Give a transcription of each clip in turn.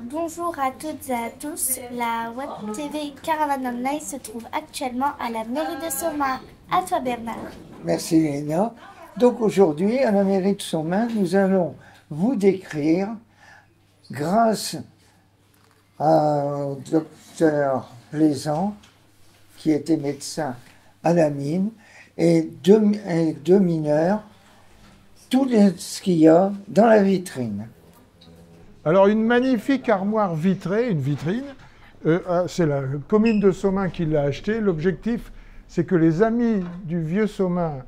Bonjour à toutes et à tous. La Web TV Caravane Online se trouve actuellement à la mairie de Somain. À toi Bernard. Merci Léna. Donc aujourd'hui, à la mairie de Somain, nous allons vous décrire, grâce au docteur Plaisant, qui était médecin à la mine, et deux mineurs, tout ce qu'il y a dans la vitrine. Alors une magnifique armoire vitrée, une vitrine, c'est la commune de Somain qui l'a achetée. L'objectif, c'est que les amis du vieux Somain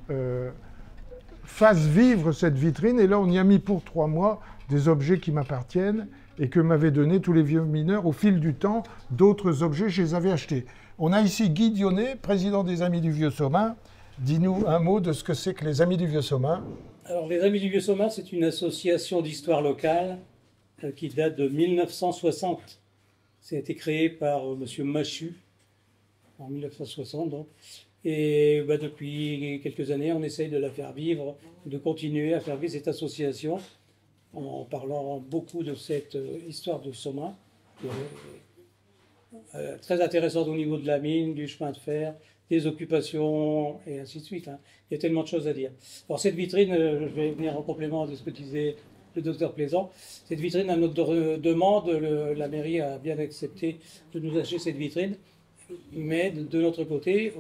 fassent vivre cette vitrine. Et là, on y a mis pour 3 mois des objets qui m'appartiennent et que m'avaient donné tous les vieux mineurs au fil du temps. D'autres objets, je les avais achetés. On a ici Guy Dionnet, président des Amis du Vieux Somain. Dis-nous un mot de ce que c'est que les Amis du Vieux Somain. Alors, les Amis du Vieux Somain, c'est une association d'histoire locale qui date de 1960. Ça a été créé par M. Machu en 1960. Donc. Et depuis quelques années, on essaye de la faire vivre, de continuer à faire vivre cette association en parlant beaucoup de cette histoire de Somain, qui est très intéressante au niveau de la mine, du chemin de fer, des occupations et ainsi de suite. Hein. Il y a tellement de choses à dire. Alors cette vitrine, je vais venir en complément de ce que disait le docteur Plaisant. Cette vitrine, à notre demande, la mairie a bien accepté de nous acheter cette vitrine. Mais de notre côté,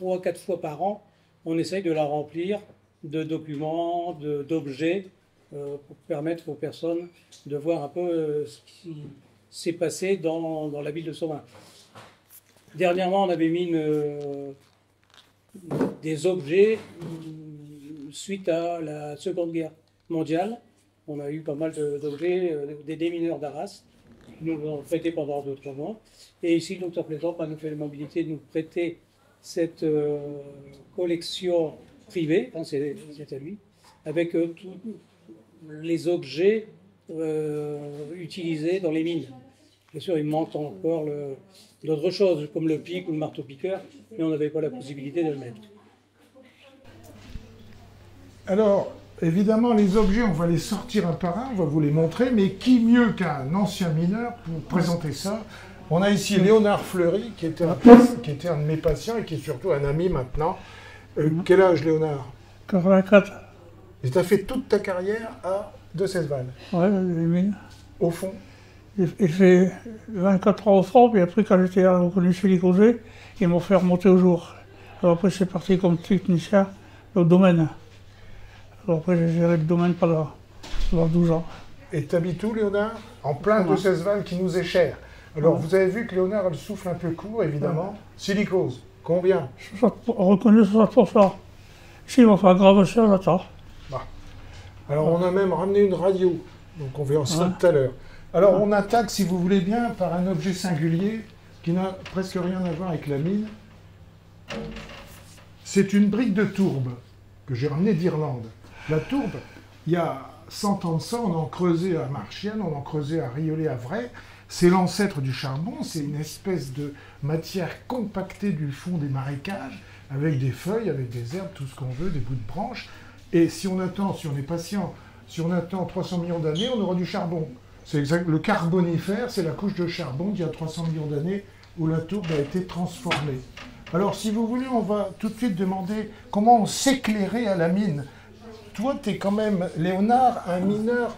3-4 fois par an, on essaye de la remplir de documents, d'objets, pour permettre aux personnes de voir un peu ce qui s'est passé dans la ville de Somain. Dernièrement, on avait mis des objets suite à la Seconde Guerre mondiale. On a eu pas mal d'objets, des démineurs d'Arras, qui nous ont prêté pendant 2-3 mois. Et ici, le docteur Plaisant nous fait l'amabilité de nous prêter cette collection privée, hein, c'est à lui, avec tous les objets utilisés dans les mines. Bien sûr, il manque encore d'autres choses, comme le pic ou le marteau-piqueur, mais on n'avait pas la possibilité de le mettre. Alors, évidemment, les objets, on va les sortir un par un, on va vous les montrer, mais qui mieux qu'un ancien mineur pour présenter ça? On a ici Léonard Fleury, qui était un de mes patients et qui est surtout un ami maintenant. Quel âge, Léonard? 84. Et tu as fait toute ta carrière à Decesval? Ouais, les mines. Au fond? J'ai fait 24 ans au front, puis après, quand j'étais reconnu silicosé, ils m'ont fait remonter au jour. Alors après, c'est parti comme technicien au domaine. Alors après, j'ai géré le domaine pendant 12 ans. Et tu habites où, Léonard? En plein Decesval qui nous est cher. Alors, vous avez vu que Léonard a le souffle un peu court, évidemment. Silicose, combien? Reconnu 60%. Si, ils vont faire grave ça, j'attends. Bah. Alors, on a même ramené une radio, donc on verra ça tout à l'heure. Alors, on attaque, si vous voulez bien, par un objet singulier qui n'a presque rien à voir avec la mine. C'est une brique de tourbe que j'ai ramenée d'Irlande. La tourbe, il y a 100 ans de ça, on en creusait à Marchienne, on en creusait à Riolet-Havray. C'est l'ancêtre du charbon, c'est une espèce de matière compactée du fond des marécages, avec des feuilles, avec des herbes, tout ce qu'on veut, des bouts de branches. Et si on attend, si on est patient, si on attend 300 millions d'années, on aura du charbon. C'est exact, le carbonifère, c'est la couche de charbon d'il y a 300 millions d'années où la tourbe a été transformée. Alors, si vous voulez, on va tout de suite demander comment on s'éclairait à la mine. Toi, tu es quand même, Léonard, un mineur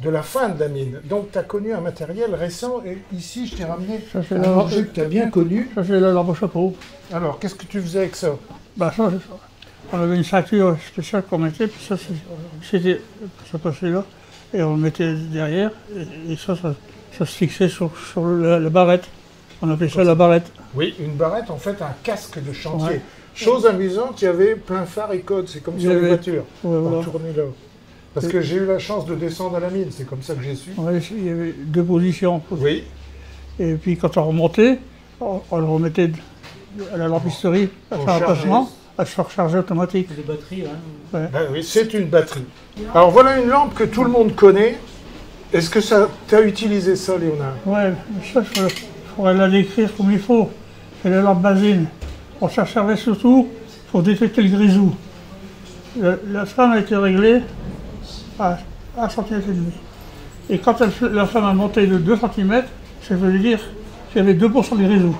de la fin de la mine. Donc, tu as connu un matériel récent. Et ici, je t'ai ramené un objet que tu as bien connu. Ça, c'est la lampe au chapeau. Alors, qu'est-ce que tu faisais avec ça? Bah, ça, on avait une ceinture spéciale qu'on mettait, puis ça, c'était ça passait là. Et on le mettait derrière, et ça se fixait sur la barrette. On appelait ça la barrette. Oui, une barrette, en fait, un casque de chantier. Ouais. Chose amusante, il y avait plein phare et code, c'est comme sur les voitures. Ouais, voilà. On tournait là. Parce que j'ai eu la chance de descendre à la mine, c'est comme ça que j'ai su. Oui, il y avait 2 positions. Oui. Et puis quand on remontait, on le remettait à la lampisterie, à faire un passement, à se recharger automatique. C'est des batteries, hein. Ouais. Ben oui, c'est une batterie. Alors voilà une lampe que tout le monde connaît. Est-ce que tu as utilisé ça, Léonard? Oui, ça, il faudrait la décrire comme il faut. C'est la lampe basine. On s'en servait surtout pour détecter le grisou. La flamme a été réglée à 1 cm et demi. Et quand la flamme a monté de 2 cm, ça veut dire qu'il y avait 2% du réseau.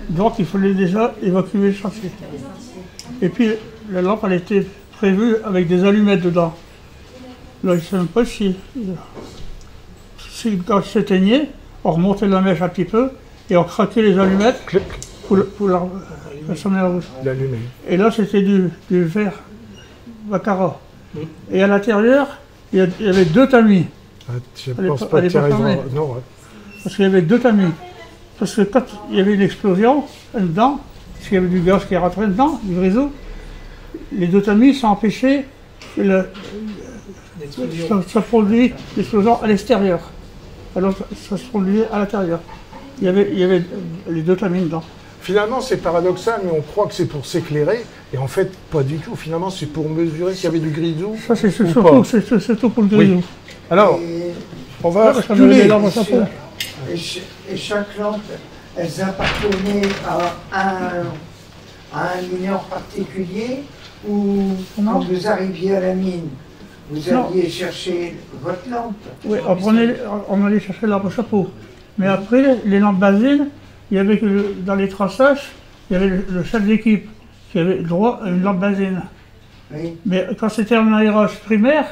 Donc il fallait déjà évacuer le chantier. Et puis la lampe, elle était prévue avec des allumettes dedans. Là, je ne sais même pas si quand elle s'éteignait, on remontait la mèche un petit peu et on craquait les allumettes pour l'allumer. Et là, c'était du verre baccarat. Et à l'intérieur, il y avait 2 tamis. Ah, je ne pense pas que tu arriveras. Non, ouais. Parce qu'il y avait 2 tamis. Parce que quand il y avait une explosion dedans, parce qu'il y avait du gaz qui rentrait dedans, du réseau, les 2 tamis sont empêchés que ça produit l'explosion à l'extérieur. Alors ça se produisait à l'intérieur. Il y avait les 2 tamis dedans. Finalement, c'est paradoxal, mais on croit que c'est pour s'éclairer, et en fait, pas du tout. Finalement, c'est pour mesurer s'il y avait du grisou. Ça, c'est surtout pour le grisou. Oui. Alors, on va reculer. Et chaque lampe, elles appartenaient à un mineur particulier, ou quand vous arriviez à la mine, vous alliez chercher votre lampe? Oui, on allait chercher l'arbre au chapeau. Mais après, les lampes basines, il y avait dans les traçages, il y avait le chef d'équipe qui avait droit à une lampe basine. Oui. Mais quand c'était un aérage primaire,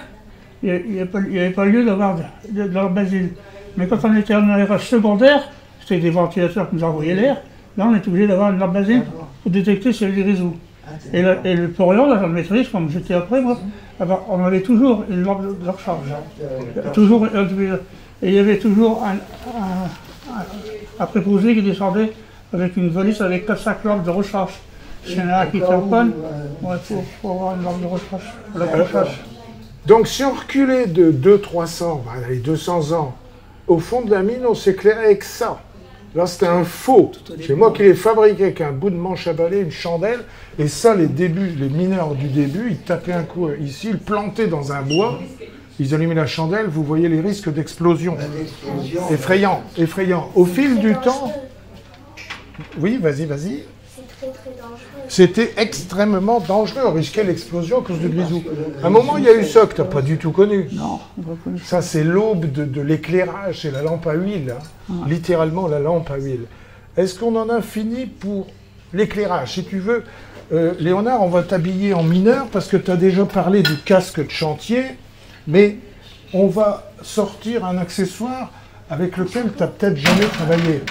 il n'y avait pas lieu d'avoir de lampe basine. Mais quand on était en aérage secondaire, c'était des ventilateurs qui nous envoyaient l'air, là on était obligé d'avoir une lampe basine pour détecter s'il y avait des réseaux. Et le porion, la maîtrise, comme j'étais après moi, on avait toujours une lampe de recharge. Toujours, et il y avait toujours un préposé qui descendait avec une valise avec 4-5 lampes de recharge. S'il y en a un qui était en panne, il faut avoir une lampe de recharge. Donc si on reculait de 200-300, allez, 200 ans, au fond de la mine, on s'éclairait avec ça. Là, c'était un faux. C'est moi qui l'ai fabriqué avec un bout de manche à balai, une chandelle. Et ça, les mineurs du début, ils tapaient un coup ici, ils plantaient dans un bois. Ils allumaient la chandelle, vous voyez les risques d'explosion. Effrayant, effrayant. Au fil du temps... Oui, vas-y. C'était extrêmement dangereux. On risquait l'explosion à cause du grisou. À un moment, il y a eu ça que tu n'as pas du tout connu. Non, on n'a pas connu. Ça, c'est l'aube de l'éclairage, c'est la lampe à huile. Hein. Littéralement, la lampe à huile. Est-ce qu'on en a fini pour l'éclairage? Si tu veux, Léonard, on va t'habiller en mineur parce que tu as déjà parlé du casque de chantier, mais on va sortir un accessoire avec lequel tu n'as peut-être jamais travaillé.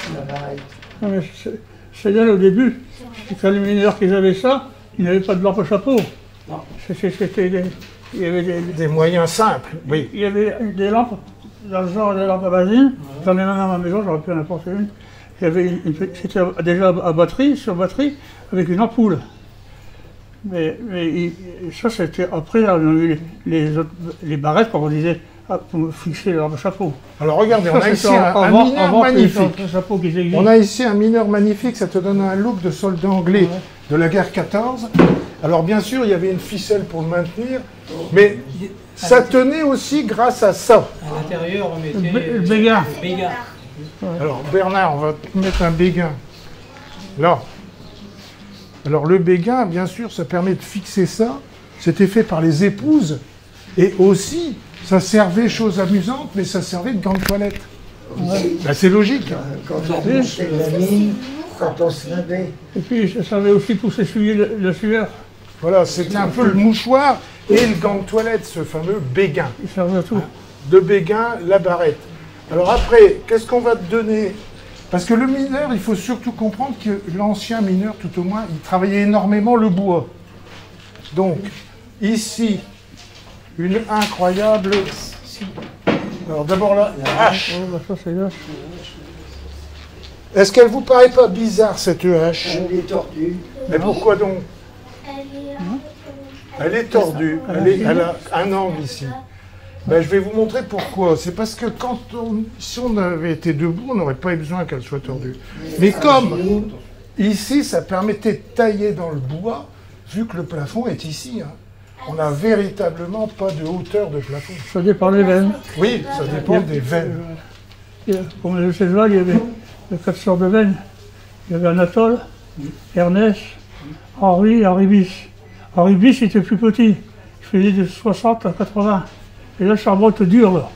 C'est là au début, quand les mineurs qui avaient ça, ils n'avaient pas de lampe au chapeau. Non. Il y avait des moyens simples, oui. Il y avait des lampes, dans le genre de lampes à basine. J'en ai même à ma maison, j'aurais pu en apporter une. C'était déjà à batterie, sur batterie, avec une ampoule. Mais ça, c'était après, on a eu les barrettes, comme on disait, pour fixer leur chapeau. Alors regardez, on a ici un mineur magnifique. On a ici un mineur magnifique, ça te donne un look de soldat anglais de la guerre 14. Alors bien sûr, il y avait une ficelle pour le maintenir, mais ça tenait aussi grâce à ça. À l'intérieur, on mettait le béguin. Alors Bernard, on va te mettre un béguin. Là. Alors le béguin, bien sûr, ça permet de fixer ça. C'était fait par les épouses. Et aussi, ça servait, chose amusante, mais ça servait de gants de toilette. Ouais. Ben, c'est logique. Quand on montait la mine, quand on se lavait. Et puis ça servait aussi pour s'essuyer le sueur. Voilà, c'était un peu le mouchoir et le gant de toilette, ce fameux béguin. Il servait à tout. Le béguin, la barrette. Alors après, qu'est-ce qu'on va te donner? Parce que le mineur, il faut surtout comprendre que l'ancien mineur, tout au moins, il travaillait énormément le bois. Donc, ici, une incroyable... Alors d'abord la hache. Est-ce qu'elle vous paraît pas bizarre, cette hache? Elle est tordue. Mais pourquoi donc? Elle est tordue. Elle a un angle ici. Ben, je vais vous montrer pourquoi. C'est parce que si on avait été debout, on n'aurait pas eu besoin qu'elle soit tordue. Mais comme ici, ça permettait de tailler dans le bois, vu que le plafond est ici. Hein. On n'a véritablement pas de hauteur de plafond. Ça dépend des veines. Oui, ça dépend des veines. Pour le césual, il y avait 4 sortes de veines. Il y avait Anatole, Ernest, Henri Bis. Henri Bis était plus petit. Il faisait de 60 à 80. Et là, le charbon était dur, là.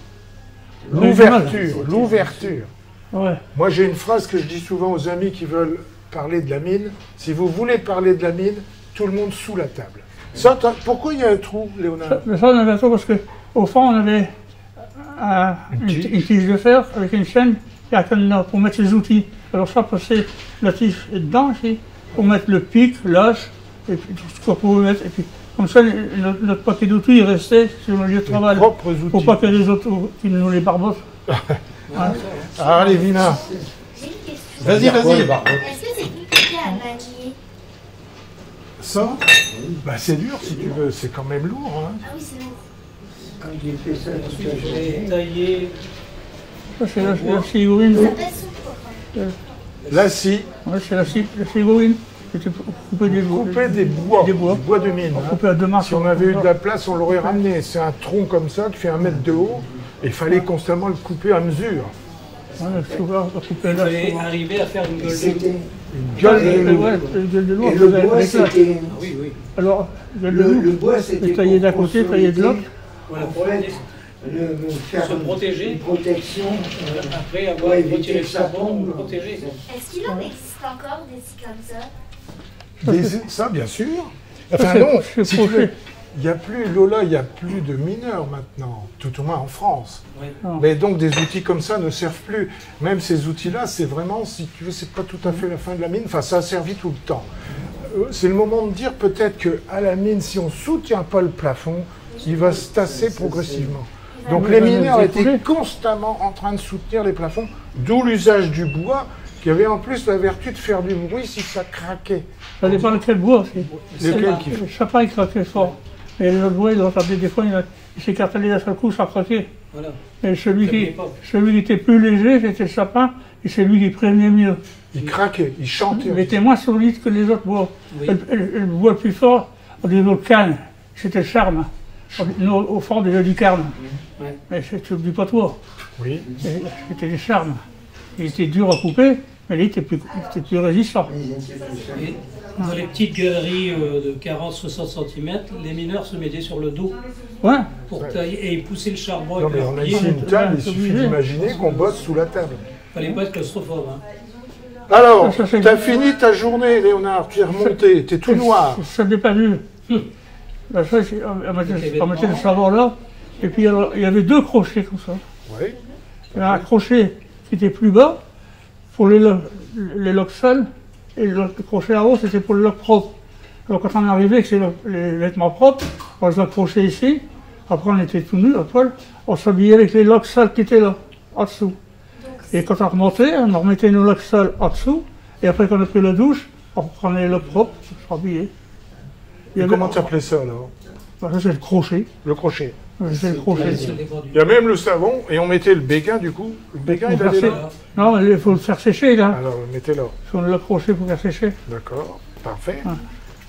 L'ouverture, l'ouverture. Ouais. Moi, j'ai une phrase que je dis souvent aux amis qui veulent parler de la mine. Si vous voulez parler de la mine, tout le monde sous la table. Ça, pourquoi il y a un trou, Léonard? Ça, on avait un trou parce qu'au fond, on avait une tige de fer avec une chaîne et un cadenas pour mettre les outils. Alors ça, passer la tige est dedans ici, pour mettre le pic, l'âche, et puis tout ce qu'on pouvait mettre. Et puis, comme ça, notre paquet d'outils il restait sur le lieu de travail. Propres outils. Pour pas que les autres qui nous les barbotent. Ah, allez, Vina. J'ai une question. Vas-y, vas-y. Est-ce que c'est compliqué à manier? Ça, bah, c'est dur si tu veux, c'est quand même lourd. Hein. Ah oui, c'est lourd. Quand j'ai fait ça, J'ai taillé. Ça, c'est la figurine. Ça pèse sur quoi quand même? Là, si, Ouais, c'est la figurine. C'était pour couper des bois. couper des bois, Des bois. du bois de mine. On Hein. coupait à deux mains. Si on avait eu de la place, on l'aurait ramené. C'est un tronc comme ça qui fait 1 mètre de haut. Et il fallait constamment le couper à mesure. Ouais, souvent, on coupait Il là. fallait arriver à faire une gueule de loup. c'était. Une gueule de loup. Ouais, le gueule de loup. Et on le faisait bois, avec la- c'était. Ah oui, oui. Alors, gueule de Le loup, bois, c'était. taillé d'un pour côté, taillé de l'autre. Voilà, En pour fait, faire se protéger. une protection. après avoir Ouais, retiré éviter le que ça charbon, tombe. le protéger. Est-ce qu'il en existe encore des scies comme ça? Ça, bien sûr. Enfin c'est- non, c'est si tu veux, crochet. il n'y a plus, Lola, il n'y a plus de mineurs maintenant, tout au moins en France. Oui. Non. Mais donc des outils comme ça ne servent plus. Même ces outils-là, c'est vraiment, si tu veux, c'est pas tout à fait la fin de la mine. Enfin, ça a servi tout le temps. C'est le moment de dire peut-être qu'à la mine, si on ne soutient pas le plafond, il va se tasser progressivement. Donc les mineurs étaient constamment en train de soutenir les plafonds, d'où l'usage du bois, qui avait en plus la vertu de faire du bruit si ça craquait. Ça dépend de quel bois aussi. Lequel qui Le sapin, il craquait fort. Et les autres bois, ils entendaient des fois, il s'écartelait d'un seul coup, ça craquait. Voilà. Et celui Ça venait qui, pas. celui qui était plus léger, c'était le sapin, et c'est lui qui prévenait mieux. Il craquait, il chantait. Il était moins solide que les autres bois. Oui. Et le bois le plus fort, on disait le canne, c'était le charme. Nous, au fond, on disait du carne. Ouais. Mais c'est du patois. Oui. Et c'était des charmes. Il était dur à couper, mais il était plus résistant. Et dans les petites galeries de 40-60 cm, les mineurs se mettaient sur le dos Ouais. pour tailler et ils poussaient le charbon Non avec mais leurs on a pieds. ici une table, il c'est suffit obligé. d'imaginer qu'on bosse sous la table. Fallait pas être claustrophobe. Hein. Alors, Ça, c'est- t'as fini ta journée, Léonard, tu es remonté, t'es tout noir. Ça n'est pas vu. La chose, on mettait le savon là, et puis alors, il y avait deux crochets comme ça. Oui. Il y avait un crochet qui était plus bas pour les loques sales, et le crochet en haut c'était pour les loques propres. Alors quand on arrivait avec les vêtements propres, on les accrochait ici, après on était tout nus à poil, on s'habillait avec les loques sales qui étaient là, en dessous. Et quand on remontait, on remettait nos loques sales en dessous, et après qu'on a pris la douche, on prenait les loques propres, on se rhabillait. Et comment tu appelais ça alors? Ça c'est le crochet. Le crochet. C'est le crochet. Ça dépend du- Il y a même le savon, et on mettait le béguin du coup. Le béguin, il allait là. Non, mais il faut le faire sécher là. Alors, mettez-là. Il faut l'accrocher pour faire sécher. D'accord, parfait.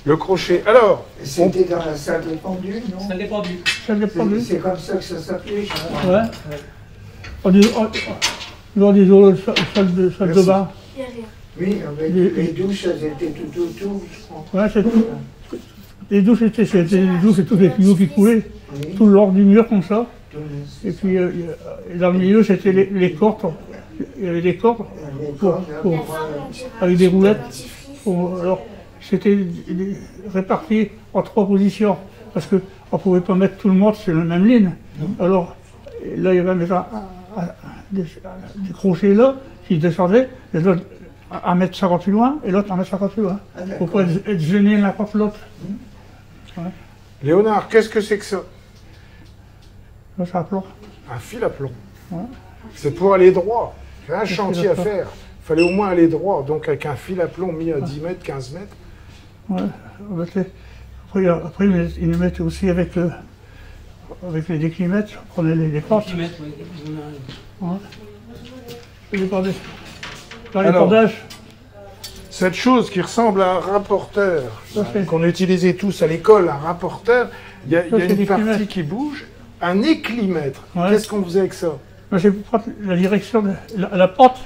Le crochet. Alors, C'était dans la salle de pendu, non? Ça dépend du. Ça dépend du. C'est comme ça que ça s'appelait. Ouais. On dit salle de Merci. bain. Il y a rien. Oui, avec les douches, elles étaient tout autour, je crois. Ouais, c'est tout. Les douches, c'était des douches et tous les tuyaux qui coulaient Oui. tout le long du mur comme ça. Tout le- Et puis dans le milieu, c'était les cordes. Il y avait des cordes les pour- cordes, pour- La forme, on dirait avec des roulettes. dentifrice. Alors, c'était réparti en 3 positions. Parce qu'on ne pouvait pas mettre tout le monde sur la même ligne. Alors, là, il y avait des crochets là qui descendaient, et l'autre à mettre 50 plus loin, et l'autre à mettre 50 plus loin. Ah, Pour d'accord. pas être gêné l'un contre l'autre. Léonard, qu'est-ce que c'est que ça? Là, ça plomb. Un fil à plomb. Ouais. C'est pour aller droit. C'est un Un chantier fil à à plomb. faire. Il fallait au moins aller droit. Donc avec un fil à plomb mis à 10 mètres, 15 mètres. Ouais, on mettait- après, ils nous mettaient aussi avec les déclimètres, on prenait les pentes. Centimètres, oui. On a- Les pendages. Dans les Alors, pendages, Cette chose qui ressemble à un rapporteur, Ça, c'est- qu'on utilisait tous à l'école, un rapporteur, il y a Ça, c'est une des partie kilomètres. qui bouge, un éclimètre. Ouais. Qu'est-ce qu'on faisait avec ça? moi, c'est pour prendre la direction de la pente.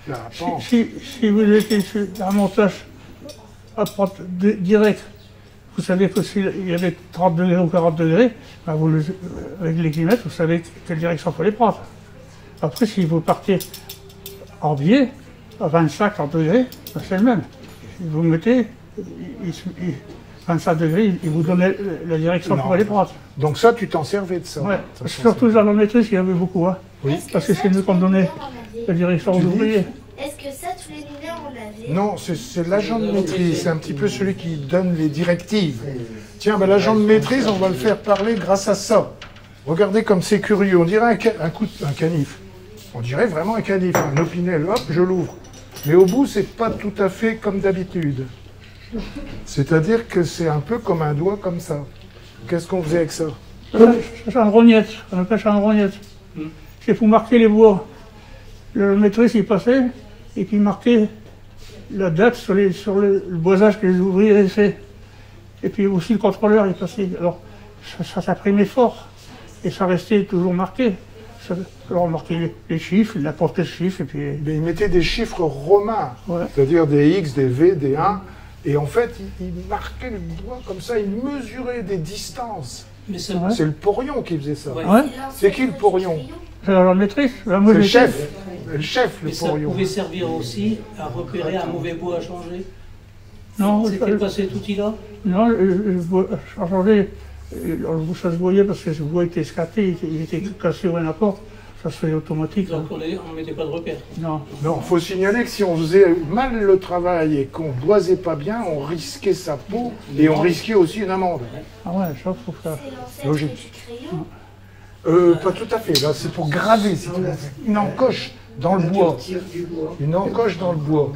La Si, pente. si vous étiez sur un montage à pente direct, vous savez que s'il y avait 30 degrés ou 40 degrés, ben avec les kilomètres, vous savez quelle direction il faut les prendre. Après, si vous partez en biais, à 25 degrés, ben, c'est le même. Si vous mettez 25 degrés, il vous donne la direction Non. pour aller prendre. Donc ça, tu t'en servais de ça. Ouais. Ça, Surtout dans la maîtrise, il y avait beaucoup. Hein. Oui. Parce que c'est nous qu'on donnait la direction aux Tu dis ouvriers. Est-ce que ça, tous les numéros, on l'avait? Non, c'est l'agent de maîtrise, c'est un petit peu celui qui donne les directives. Tiens, ben, l'agent de maîtrise, on va le faire parler grâce à ça. Regardez comme c'est curieux, on dirait un canif. On dirait vraiment un canif, un opinel, hop, je l'ouvre. Mais au bout, c'est pas tout à fait comme d'habitude. C'est-à-dire que c'est un peu comme un doigt comme ça. Qu'est-ce qu'on faisait avec ça? C'est un rognette, on appelle ça un rognette. C'est pour marquer les bois. Le maîtrise, il passait, et puis il marquait la date sur le boisage que les ouvriers avaient fait. Et puis aussi le contrôleur, il passait. Alors, ça s'imprimait fort, et ça restait toujours marqué. Alors on marquait les chiffres, il apportait les chiffres, et puis... Mais il mettait des chiffres romains, Ouais. c'est-à-dire des X, des V, des 1. Et en fait, il marquait le doigt comme ça, il mesurait des distances. Mais ça, Ouais. C'est le porion qui faisait ça. Ouais. Ouais, C'est qui le porion? c'est la maîtrise. Là, moi, C'est le j'étais- chef. Le chef, le mais ça porion. pouvait servir aussi à repérer un mauvais bois à changer. Non, C'était pas cet outil-là? non, ça changeait. Ça se voyait parce que le bois était escaté, il était cassé ou n'importe. Ça se faisait automatique. Donc on ne mettait pas de repère. Non. Non, il faut signaler que si on faisait mal le travail et qu'on ne boisait pas bien, on risquait sa peau et on risquait aussi une amende. Ah ouais, ça faut faire. C'est l'ancêtre Logique. du crayon. Pas tout à fait, là c'est pour graver, c'est une encoche dans le bois. Une encoche dans le bois.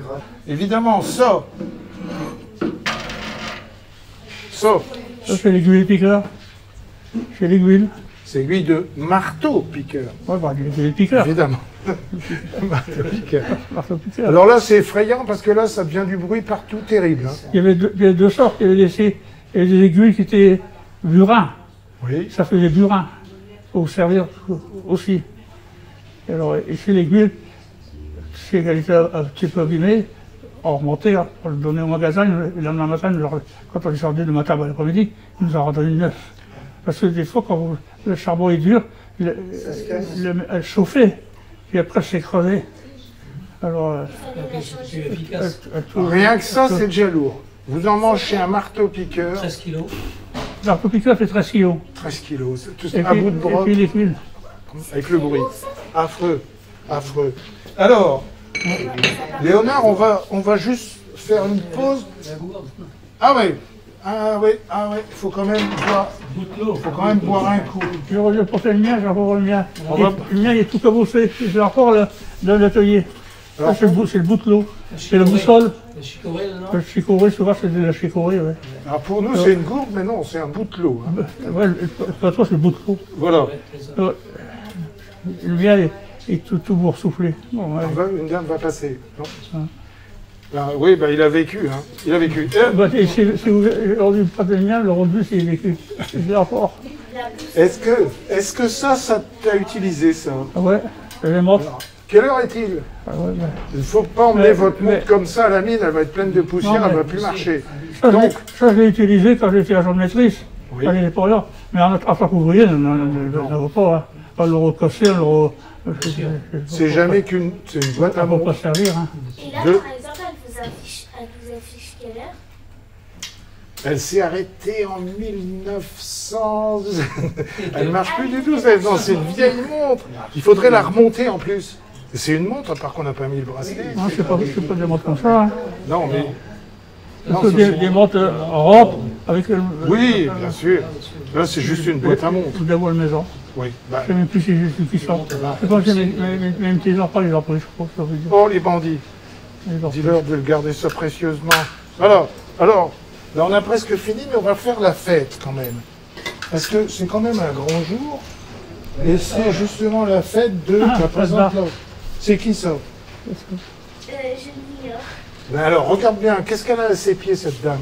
Évidemment, ça, Ça, c'est l'aiguille piqueur. C'est l'aiguille. c'est l'aiguille de marteau-piqueur, Ouais, bah, l'aiguille piqueur. évidemment. Marteau-piqueur. Marteau piqueur. Alors là, c'est effrayant parce que là, ça devient du bruit partout terrible. Hein. Il y avait deux sortes. Il y avait des aiguilles qui étaient burin. Oui. Ça faisait burin. Pour servir aussi. Et alors, ici, l'aiguille, si elle était un petit peu abîmée, on remontait, hein, on le donnait au magasin, le lendemain matin, quand on les sortait le matin à l'après-midi, ils nous en redonnaient une neuve. Parce que des fois, quand le charbon est dur, elle chauffait, puis après, elle s'écrasait. Alors, C'est plus efficace. Rien que ça, c'est déjà lourd. Vous en mangez un marteau-piqueur, 13 kilos. L'arc piqueur fait 13 kilos. 13 kilos, c'est tout Et à puis, bout de bras, et puis les fils. avec le bruit. Affreux, affreux. Alors, Léonard, on va juste faire une pause. Ah oui, il faut quand même boire un coup. Je portais le mien, j'ai encore le mien. On va- Le mien, il est tout cabossé. Je l'ai encore là, dans l'atelier. Alors, Ça, c'est le bout de l'eau. C'est le boussole. Le chicorée, là, non? Le chicorée, souvent, c'est de la chicorée, ouais. Alors pour nous, c'est une gourde, mais non, c'est un bout de l'eau. Hein. Ouais, pour toi, c'est le bout de l'eau. Voilà. Ouais, c'est ça. Ouais. Le mien est tout boursouflé. Bon, ouais. Une dame va passer. Non Ah. Ben, oui, ben, il a vécu. Hein. Il a vécu. Bah, si vous aujourd'hui pas de mien, le rendu, c'est vécu. Je l'ai encore. Est-ce que ça t'a utilisé, ça? Ah ouais, je l'ai morte. Quelle heure est-il? Ah ouais, ouais. Il ne faut pas emmener Mais- votre montre comme ça à la mine, elle va être pleine de poussière, Non, mais- elle ne va plus marcher. Ça, Donc, je l'ai utilisé quand j'étais agent de maîtrise. Oui. Quand j'étais pas là. Mais en tant qu'ouvrier, on n'en va pas. Hein. Pas le recasser, c'est jamais qu'une boîte à Ça ne va pas montre. servir. Hein. Et là, Deux. par exemple, elle vous affiche quelle heure? Elle s'est arrêtée en 1900. Elle ne marche plus du tout, c'est non, c'est une vieille montre. Il faudrait la remonter en plus. C'est une montre, à part qu'on n'a pas mis le bracelet. Non, c'est pas des montres comme ça. Hein. Non, mais. Non, C'est ce des, sont- des montres Europe avec Oui, bien sûr. Là, c'est juste une boîte à montre. Ou de la voile maison. Oui. Bah, Je ne sais même plus si j'ai su qui sont. Je pense que mes petits enfants, ils ont pris, je crois. Ça veut dire. oh, les bandits. Ils ont pris. Dis-leur de le garder ça précieusement. Alors, là, on a presque fini, mais on va faire la fête quand même. Parce que c'est quand même un grand jour. Et c'est justement la fête de la présente là. C'est qui ça? Je l'ignore. Ben alors, regarde bien, qu'est-ce qu'elle a à ses pieds, cette dame?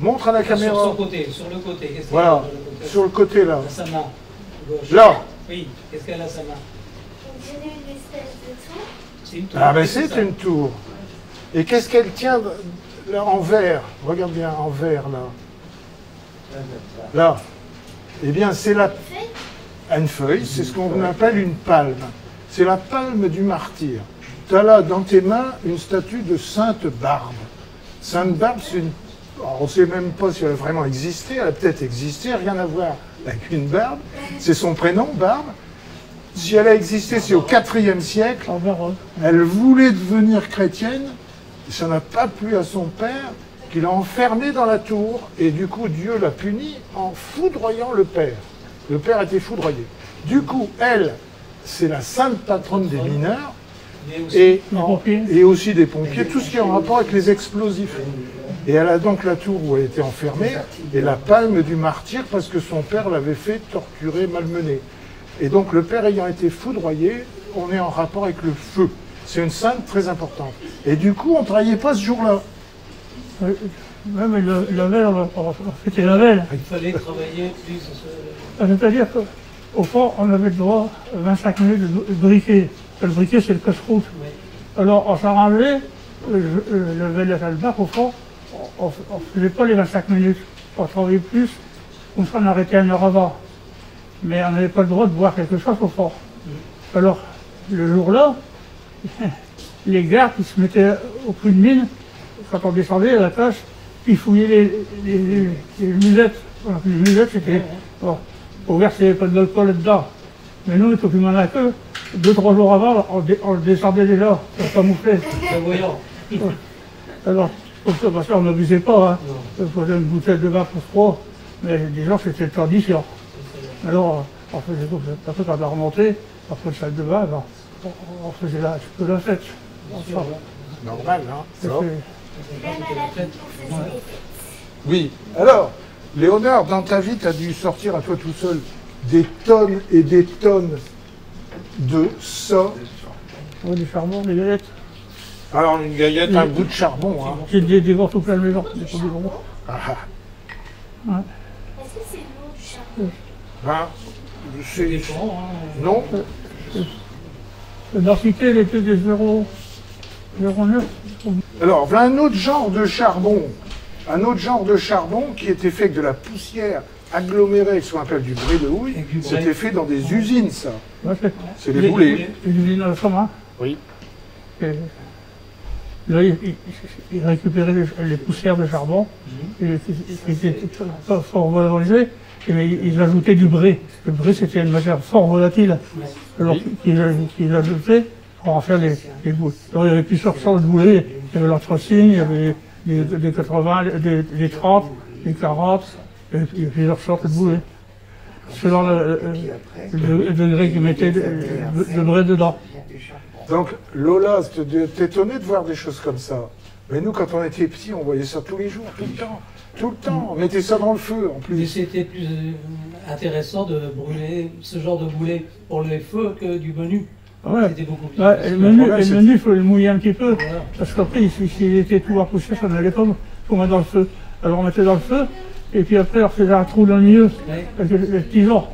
Montre à la Sur caméra. son côté, sur le côté. Qu'est-ce qu'elle Voilà, a sur le côté? sur le côté là. À sa main. Gauche. Là. Oui, qu'est-ce qu'elle a à sa main? On dirait une espèce de tour. C'est une tour. Ah ben c'est ça. une tour. Et qu'est-ce qu'elle tient là, en verre? Regarde bien, en verre là. Là. Eh bien, c'est la... à une feuille, c'est ce qu'on appelle une palme. C'est la palme du martyr. Tu as là dans tes mains une statue de Sainte Barbe. Sainte Barbe, c'est une... Alors, on ne sait même pas si elle a vraiment existé, elle a peut-être existé, rien à voir avec une barbe. C'est son prénom, Barbe. Si elle a existé, c'est au IVe siècle. Elle voulait devenir chrétienne, et ça n'a pas plu à son père, qui l'a enfermée dans la tour, et du coup Dieu l'a punie en foudroyant le père. Le père a été foudroyé. Du coup, elle, c'est la sainte patronne des mineurs, et aussi des pompiers, tout ce qui est en rapport avec les explosifs. Et elle a donc la tour où elle était enfermée, et la palme du martyr, parce que son père l'avait fait torturer, malmener. Et donc le père ayant été foudroyé, on est en rapport avec le feu. C'est une sainte très importante. Et du coup, on ne travaillait pas ce jour-là. Oui, mais la veille, on fêtait la veille. Il fallait travailler plus. C'est-à-dire qu'au fond, on avait le droit 25 minutes de briquet. Le briquet, c'est le casse-croûte. Oui. Alors, on s'arrangeait, le veille à Salbach, au fond, on ne faisait pas les 25 minutes. On travaillait plus, comme ça on arrêtait 1 heure avant. Mais on n'avait pas le droit de boire quelque chose au fond. Alors, le jour-là, les gardes ils se mettaient au puits de mine, quand on descendait à la tâche, ils fouillaient les musettes. Voilà, les musettes, c'était... Bon, au vert, il n'y avait pas d'alcool dedans. Mais nous, on était occupés à la queue. 2-3 jours avant, on descendait déjà, pour camoufler. Alors, parce qu'on n'abusait pas, hein. Il fallait une bouteille de vin pour froid, mais déjà, c'était une tradition. Alors, on faisait comme ça. Après, quand on a remonté, après le salle de bain, ben, on faisait un petit peu la fête. Enfin, Normal, hein. Même à la fête, on faisait des fêtes. Oui. Alors, Léonard, dans ta vie, tu as dû sortir à toi tout seul des tonnes et des tonnes de ça. ouais, du charbon, des galettes. Alors, une gaillette, un bout de charbon. Hein. J'ai des gants tout plein de maison, des produits gros. Ah, Ouais. Est-ce que c'est l'eau du charbon? hein, Ça dépend, hein. non. La densité, elle était des 0,9. Alors, voilà un autre genre de charbon. Un autre genre de charbon qui était fait avec de la poussière agglomérée, ce qu'on appelle du grès de houille. Avec du grès. C'était fait dans des usines, ça. Ouais, C'est des boulets. Les usines à la Somme, Oui. et là, ils récupéraient les poussières de charbon, qui étaient pas fort valorisées, mais ils ajoutaient du bré. Le bré, c'était une matière fort volatile. Alors, qu'ils ajoutaient pour en faire des boules. Alors, il y avait plusieurs sortes de boulets. Il y avait l'anthracine, il y avait des 80, des 30, des 40, il y avait plusieurs sortes de boulets. Selon le degré qu'ils mettaient de bré dedans. Donc, Lola, t'étonnais de voir des choses comme ça. Mais nous, quand on était petits, on voyait ça tous les jours, tout le temps. Tout le temps. On mettait ça dans le feu, en Mais plus. c'était plus intéressant de brûler ce genre de boulet pour le feu que du menu. Ouais. C'était beaucoup plus. Ouais, le menu, il faut le mouiller un petit peu. Voilà. Parce qu'après, s'il était tout à pousser, ça n'allait pas pour mettre dans le feu. Alors on mettait dans le feu, et puis après on faisait un trou dans le milieu, Ouais. avec les petits gens.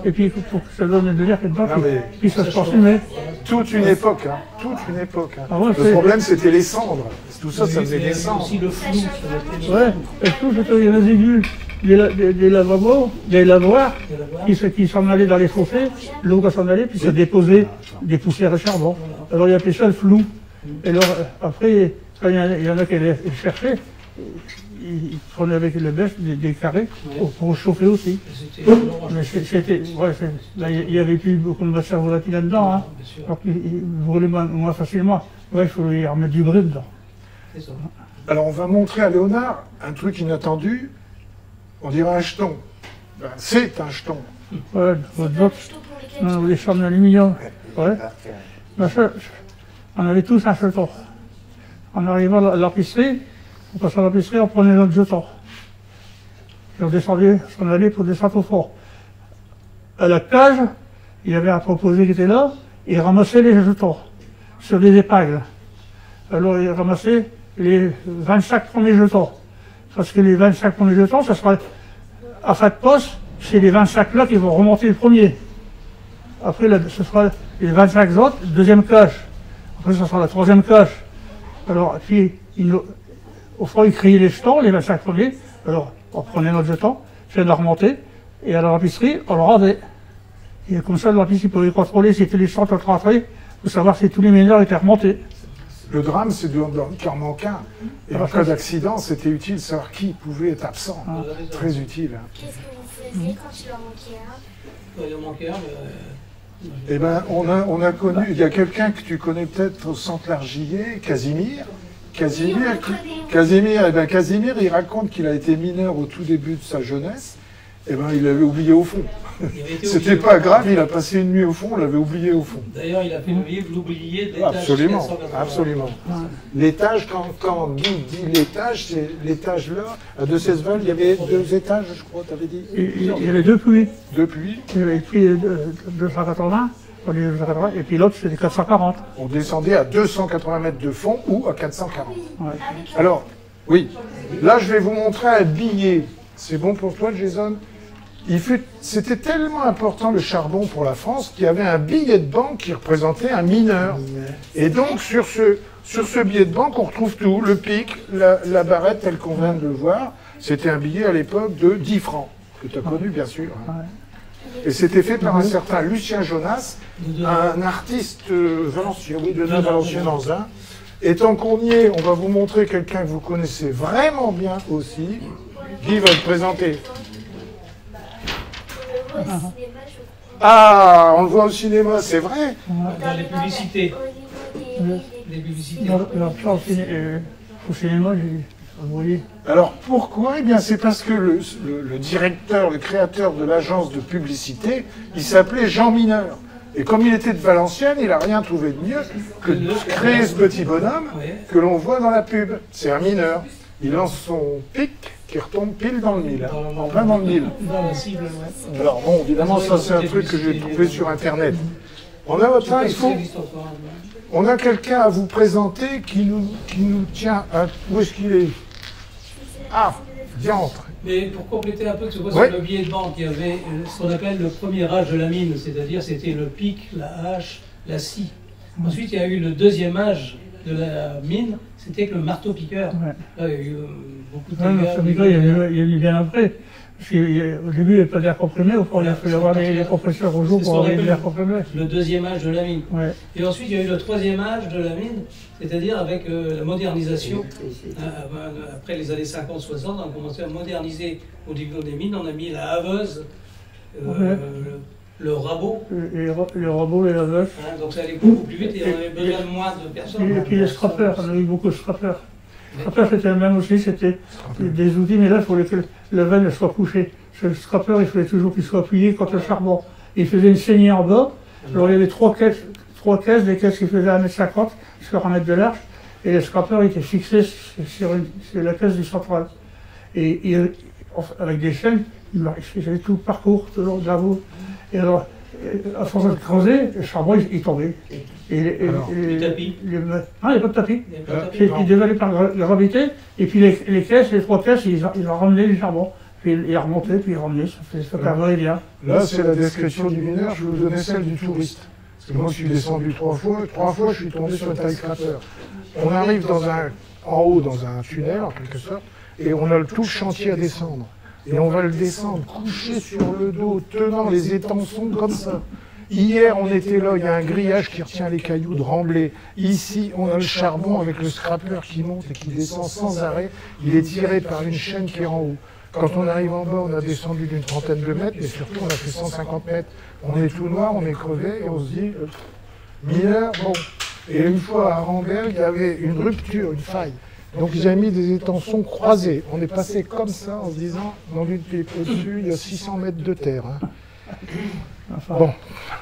Et puis pour que ça donne de l'air dedans, Non, mais- puis ça se consumait. Toute une époque, hein. Toute une époque. Hein. Ah ouais, Le c'est- problème, c'était les cendres. Tout ça, ça faisait Mais des cendres. aussi le flou. ça mettait le- Ouais, et tout, c'était des résidus, des lavabos, des lavoirs, qui s'en allaient dans les fossés, l'eau qui s'en allait, puis ça déposait des poussières de charbon. Alors ils appelaient ça le flou. Et alors, après, quand il y en a qui allaient chercher, ils prenaient avec le bêche des carrés pour chauffer aussi. C'était l'orange. Mais là, il y avait plus beaucoup de matière volatile là-dedans, hein. Bien sûr. Donc ils brûlaient moins facilement. Ouais, il faut y remettre du brut dedans. C'est ça. Alors, on va montrer à Léonard un truc inattendu. On dirait un jeton. Ben, c'est un jeton. Ouais, d'autres, les chambres d'aluminium. Ouais. Ben ça, on avait tous un jeton. En arrivant à l'épicerie, on passait à l'épicerie, on prenait notre jeton. Et on descendait, on allait pour descendre au fond. À la cage, il y avait un proposé qui était là, il ramassait les jetons sur des épingles. Alors il ramassait les 25 premiers jetons. Parce que les 25 premiers jetons, ça sera à fin de poste, c'est les 25 là qui vont remonter le premier. Après, ce sera les 25 autres, deuxième cage. Après, ce sera la troisième cage. Alors, puis, au fond, ils criaient les jetons, les 25 premiers. Alors, on prenait notre jeton, on le remonter, et à la épicerie, on le rendait. Et comme ça, l'artiste, il pouvait contrôler si tous les centres rentraient, pour savoir si tous les mineurs étaient remontés. Le drame, c'est qu'il en manque un. Et en cas d'accident, c'était utile de savoir qui pouvait être absent. Très utile. Qu'est-ce que vous faisiez quand il en manquait un? Il en manquait un, Eh ben, on a connu, il y a quelqu'un que tu connais peut-être au centre Largillier, Casimir. Casimir, il raconte qu'il a été mineur au tout début de sa jeunesse. Eh ben, il l'avait oublié au fond. C'était pas grave, il a passé une nuit au fond, on l'avait oublié au fond. D'ailleurs, il a fait le livre L'oublié de l'étage. Absolument, 480. absolument. L'étage, quand Guy dit l'étage, c'est l'étage là, à De Cesval, il y avait 2 étages, je crois, tu avais dit. Il y avait 2 puits. 2 puits. Il y avait le puits de 280, et puis l'autre, c'était 440. On descendait à 280 mètres de fond ou à 440. Ouais. Alors, oui, là je vais vous montrer un billet. C'est bon pour toi, Jason? C'était tellement important le charbon pour la France qu'il y avait un billet de banque qui représentait un mineur. Et donc sur ce billet de banque, on retrouve tout, le pic, la barrette telle qu'on vient de le voir. C'était un billet à l'époque de 10 francs, que tu as connu bien sûr. Et c'était fait par un certain Lucien Jonas, un artiste valencien, oui, de Valenciennes-en-Zin. Et tant qu'on y est, on va vous montrer quelqu'un que vous connaissez vraiment bien aussi. Guy va le présenter. Ah, on le voit au cinéma, c'est vrai. Dans les publicités. Les publicités. Au cinéma, vous voyez. Alors pourquoi? Eh bien c'est parce que le directeur, le créateur de l'agence de publicité, il s'appelait Jean Mineur. Et comme il était de Valenciennes, il n'a rien trouvé de mieux que de créer ce petit bonhomme que l'on voit dans la pub. C'est un mineur. Il lance son pic qui retombe pile dans le mille, en plein dans le mille. Dans la cible, ouais. Alors bon, évidemment, ça c'est un truc que j'ai trouvé sur Internet. On a votre temps, il faut... On a quelqu'un à vous présenter qui nous tient à... Où est-ce qu'il est? Ah, diantre. Mais pour compléter un peu, tu vois, Ouais. sur le billet de banque, il y avait ce qu'on appelle le premier âge de la mine, c'est-à-dire c'était le pic, la hache, la scie. Ensuite, il y a eu le deuxième âge de la mine, c'était que le marteau-piqueur. Ouais. Là, il y a eu beaucoup de Ouais, dégâts. celui-là, il y a eu bien après. Parce qu'au début, il n'y avait pas d'air comprimé, au fond, il a fallu avoir des compresseurs au jour C'est ce pour qu'on avoir de appelle l'air comprimé. le deuxième âge de la mine. Ouais. Et ensuite, il y a eu le troisième âge de la mine, c'est-à-dire avec la modernisation. Après les années 50-60, on a commencé à moderniser au niveau des mines. On a mis la haveuse, Ouais. le rabot. Les robots, les laveuses. Hein, donc ça allait beaucoup plus vite et on avait besoin de moins de personnes. Et puis les scrappers, on a eu beaucoup de scrappers. Les scrappers, c'était le même aussi, c'était des outils, mais là, il fallait que le veine soit couché. Parce que le scrapper, il fallait toujours qu'il soit appuyé contre le charbon. Il faisait une saignée en bas. Alors il y avait trois caisses, des caisses qui faisaient 1,50 m sur 1 mètre de large. Et le scrapper était fixé sur la caisse du central. Et avec des chaînes, il faisait tout le parcours, tout le long de la roue. Et alors, à force de creuser, le charbon, il tombait. Du tapis. Non, il n'y a pas de tapis. Il y avait pas de tapis. Il dévalait par gravité. Et puis les caisses, les 3 caisses, ils ont ramené du charbon. Puis il remontait, puis il revenait. Ça permet bien. Là, c'est la description du mineur, je vais vous donner celle du touriste. Parce que moi, je suis descendu 3 fois. 3 fois, je suis tombé sur un taille scrapper. On arrive en haut dans un tunnel, en quelque sorte, et on a tout le chantier à descendre. Et on va le descendre, couché sur le dos, tenant les étançons comme ça. Hier, on était là, il y a un grillage qui retient les cailloux de remblai. Ici, on a le charbon avec le scrapper qui monte et qui descend sans arrêt. Il est tiré par une chaîne qui est en haut. Quand on arrive en bas, on a descendu d'une trentaine de mètres, mais surtout, on a fait 150 mètres. On est tout noir, on est crevé, et on se dit, mineur, bon. Et une fois à Ramberg, il y avait une rupture, une faille. Donc ils avaient mis des étançons croisés. On est passé comme ça en se disant, dans l'une pipe au-dessus, il y a 600 mètres de terre. Hein. Bon,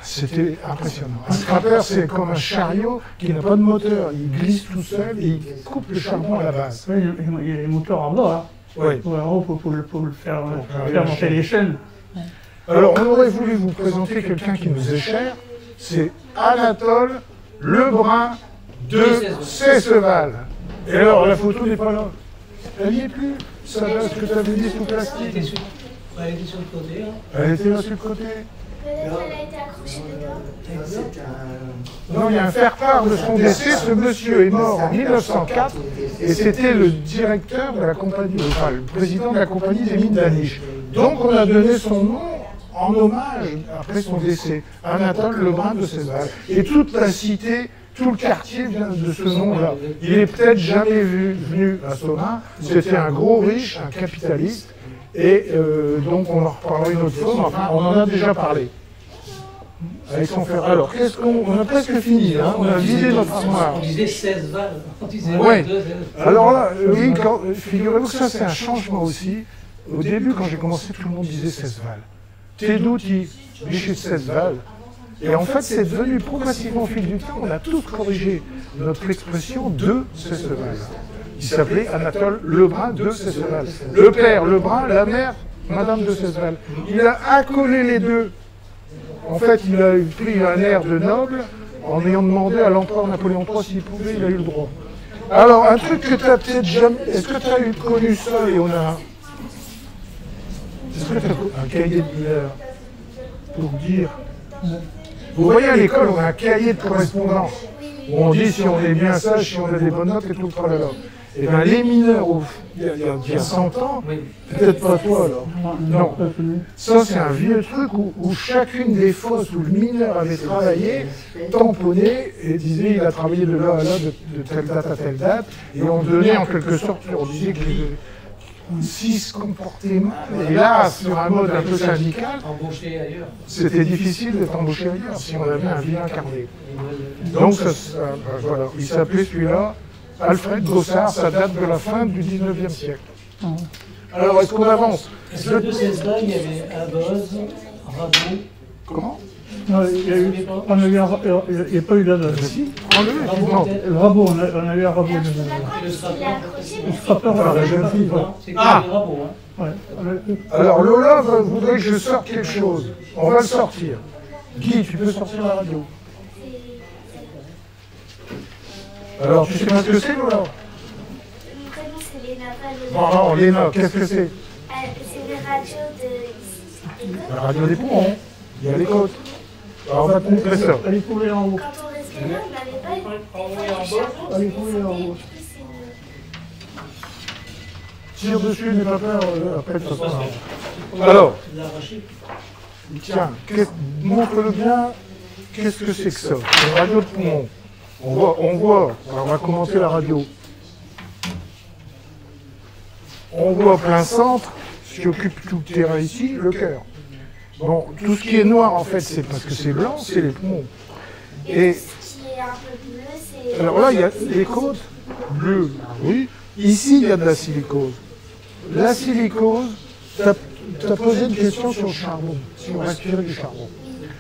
c'était impressionnant. Un scrapper, c'est comme un chariot qui n'a pas de moteur. Il glisse tout seul et il coupe le charbon à la base. Oui, il y a les moteurs en bas, hein, Oui. pour le faire monter les chaînes. Alors, on aurait voulu vous présenter quelqu'un qui nous est cher. C'est Anatole Lebrun de Cesseval. Et alors, la photo n'est pas là. Elle n'y est plus. Ça, là, ce que tu avais dit, c'est tout plastique. Elle était sur le côté. Hein. Elle était là sur le côté. Peut-être qu'elle a été accrochée dedans. Non, il y a un faire-part de son décès. Ce monsieur est mort en 1904 et c'était le directeur de la compagnie, enfin le président de la compagnie des mines d'Aniche. Donc on a donné son nom en hommage, après son décès, Anatole Lebrun de Cesval. Et toute la cité, tout le quartier vient de ce nom-là. Il est peut-être jamais venu à Soma. C'était un gros riche, un capitaliste. Et donc on en reparlera une autre fois, mais enfin on en a déjà parlé. Avec son frère. Alors, qu'est-ce qu'on a presque fini, hein, on a vidé notre armoire. On disait 16 valves. On disait Ouais. 2, Alors là, oui, figurez-vous que ça c'est un changement aussi. Au début, quand j'ai commencé, tout le monde disait 16 valves. T'es d'où, biché de 16 valves. Et en fait, c'est devenu progressivement au fil du temps, on a tous corrigé notre expression de Cesval. Il s'appelait Anatole Lebrun de Cesval. Le père Lebrun, la mère, Madame de Cesval. Il a accolé les deux. En fait, il a pris un air de noble en ayant demandé à l'empereur Napoléon III s'il pouvait, il a eu le droit. Alors, un truc que tu as peut-être jamais... Est-ce que tu as connu ça, Léonard? Est-ce que tu as un cahier de mineur pour dire... Vous voyez, à l'école, on a un cahier de correspondance où on dit si on est bien sage, si on a des bonnes notes et tout le tralala. Et bien, les mineurs, il y a 100 ans, peut-être pas toi, alors. Non. Ça, c'est un vieux truc où chacune des fosses où le mineur avait travaillé, tamponnait et disait il a travaillé de là à là, de telle date à telle date. Et on donnait en quelque sorte, on disait que s'il se comportait mal, et là, sur un mode un peu syndical, c'était difficile d'être embauché ailleurs si on avait un vilain carnet. Donc, voilà, il s'appelait celui-là Alfred Gossard, ça date de la fin du 19e siècle. Alors, est-ce qu'on avance? Est-ce que de ces vagues, il y avait Aboz, Rabot? Comment? Non, il n'y a pas eu d'Aboz. Si, prends-le. Le Rabot, on a eu un Rabot. Le Le frappeur, on la jeune fille. c'est quoi les rabots, hein? Ouais. Alors, Lola voudrait que je sorte quelque chose. On va le sortir. Guy, tu peux sortir la radio. Alors, tu sais pas ce que c'est, Lola? Mon prénom c'est Léna Vallée. Non, non, Léna, qu'est-ce que c'est? C'est les radios de ici. La radio des poumons. Il y a les côtes. Alors, on va te montrer ça. Elle est coulée en haut. Quand on respirait, on n'avait pas Elle est coulée en haut. Tire dessus, n'aie pas peur, après de toute façon. Alors, tiens, montre-le bien, qu'est-ce que c'est que ça? C'est une radio de poumon. On voit, alors on va commenter la radio. On voit plein centre, ce qui occupe tout le terrain ici, le cœur. Bon, tout ce qui est noir en fait, c'est parce que c'est blanc, c'est les poumons. Et ce qui est un peu bleu, c'est... Alors là, il y a les côtes bleues, oui. Ici, il y a de la silicose. La silicose, tu as posé une question sur le charbon, si on respirait du charbon.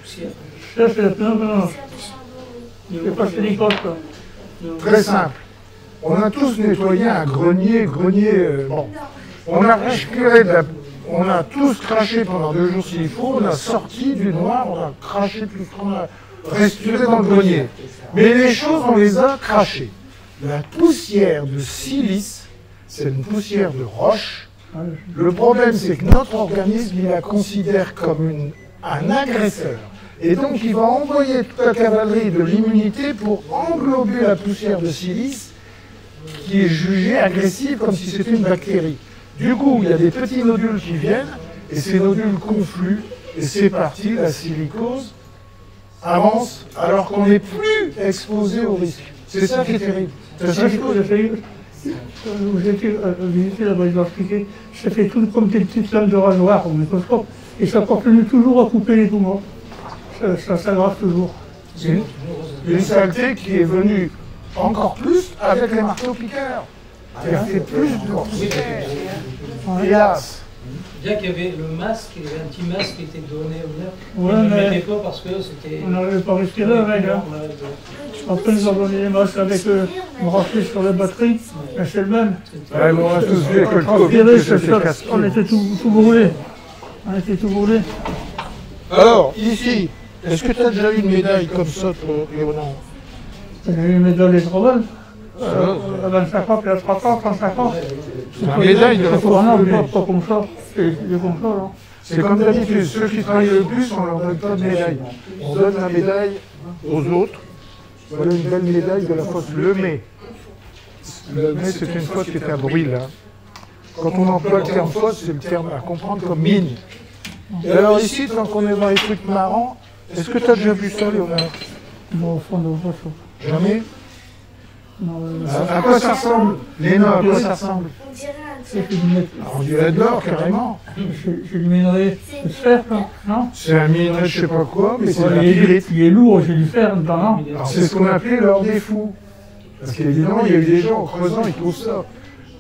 Ça, c'est non. C'est pas silicone, quoi. Très simple. On a tous nettoyé un grenier, bon. On a respiré on a tous craché pendant 2 jours s'il faut, on a sorti du noir, on a craché tout ce qu'on a respiré dans le grenier. Mais les choses, on les a crachées. La poussière de silice, c'est une poussière de roche. Le problème, c'est que notre organisme, il la considère comme un agresseur. Et donc, il va envoyer toute la cavalerie de l'immunité pour englober la poussière de silice qui est jugée agressive comme si c'était une bactérie. Du coup, il y a des petits nodules qui viennent et ces nodules confluent et c'est parti, la silicose avance alors qu'on n'est plus exposé au risque. C'est ça qui est terrible. La silicose, Vous étiez visité là-bas, ils ont expliqué, ça fait tout comme des petites lames de rasoir au microscope et ça continue toujours à couper les poumons. Ça s'aggrave toujours. C'est une saleté qui est venue encore plus avec les marteaux-piqueurs. Il y avait plus de poussière. Hélas. Bien qu'il y avait le masque, il y avait un petit masque qui était donné au Ouais, maire. Ils ne le mais mettaient pas parce que c'était... on n'arrivait pas à respirer avec. Hein. Après, ils ont donné les masques avec branchés sur les batteries, mais c'est le même. Ouais, mais on a tous vu avec le Transpirer, Covid que c'était casse. on était tout brûlés. On était tout brûlés. Alors, ici, est-ce que tu as déjà eu une médaille comme ça, toi, Léonard? J'ai eu une médaille des Grovelles. À 25 ans, puis à 30 ans, 35 ans. La médaille de la force Non, publique. pas comme ça. C'est comme ça, là. C'est comme d'habitude, ceux qui travaillent le plus, on leur donne pas de médaille. On donne la médaille aux autres. Voilà une belle médaille de la fosse Lemay. Lemay, c'est une fosse qui était à Brûil. Hein. Quand on emploie le terme fosse, c'est le terme à comprendre comme mine. Et alors ici, tant qu'on est dans les trucs marrants, est-ce que tu as déjà vu ça, Léonard? Non, au fond de votre Jamais? Non, À quoi ça ressemble? Léna, à quoi ça ressemble? On dirait un c'est diamant. une minerai. On dirait de l'or, carrément. C'est une minerai de fer, non? C'est un minerai, je sais pas quoi, mais c'est de la il, est, pyrite. il est lourd, j'ai du fer dedans, non? Alors c'est ce qu'on appelait l'or des fous. Parce qu'évidemment, il y a eu des gens en creusant, ils trouvent ça.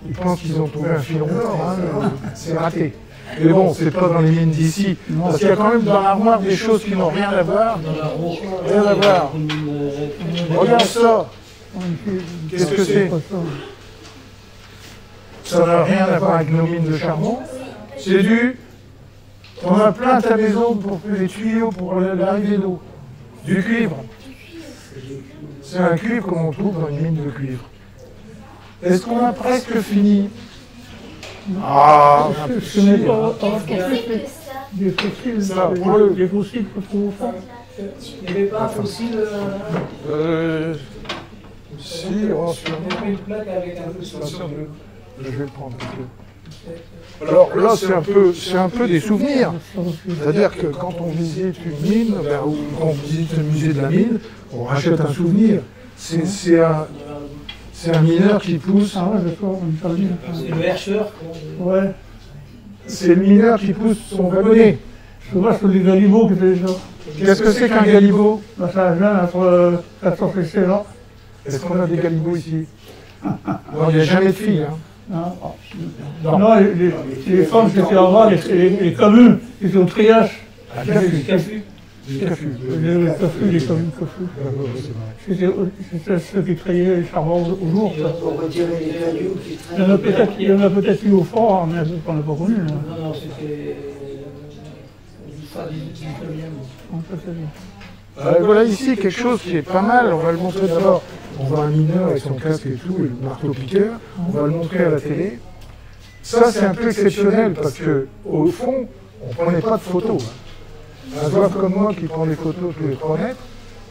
Ils pensent qu'ils ont trouvé un filon d'or, hein, c'est raté. Mais bon, c'est pas dans les mines d'ici. Parce qu'il y a quand même dans l'armoire des choses qui n'ont rien à voir. Rien à voir. Regarde ça. Qu'est-ce que c'est? Ça n'a rien à voir avec nos mines de charbon. C'est du... On a plein ta maison pour les tuyaux pour l'arrivée d'eau. Du cuivre. C'est un cuivre comme on trouve dans une mine de cuivre. Est-ce qu'on a presque fini? Ah, on a plus Ce n'est fini. pas Qu'est-ce que c'est que ça? des fossiles, Ça, pour le- des fossiles qu'on trouve au fond. Il n'y avait pas un fossile, Si, il y sûrement. avait une plaque avec un fossile. Je vais le prendre. Alors là, c'est un peu des souvenirs. C'est-à-dire que quand on visite une mine, ben, ou quand on visite le musée de la mine, on rachète un souvenir. C'est un mineur qui pousse. Ah ouais, d'accord, une famille. C'est le herscheur. Ouais, C'est le mineur qui pousse son wagonnet. je vois sur les galibots qui fait ça. Qu'est-ce que c'est qu'un galibot? Bah, c'est un jeune entre 14 et 16 ans. Est-ce qu'on a des galibots ici? Non, il n'y a jamais de filles. Hein. Non, les femmes, c'était avant, les communes, ils étaient au triage. Ah, Le café. café. Café. Les communes C'était ceux qui trayaient les charbons au jour. Ça. Pour retirer les cailloux qui Il y en a peut-être eu au fort, mais on n'a pas connu. Là. Non, non, c'était fin 19e. Voilà ici quelque chose qui est pas mal, on va le montrer d'abord. On voit un mineur avec son casque et tout, et le marteau-piqueur, on va le montrer à la télé. Ça c'est un peu exceptionnel parce que au fond, on ne prenait pas de photos. Hein. Un joueur comme moi qui prend des photos tous les 3 mètres,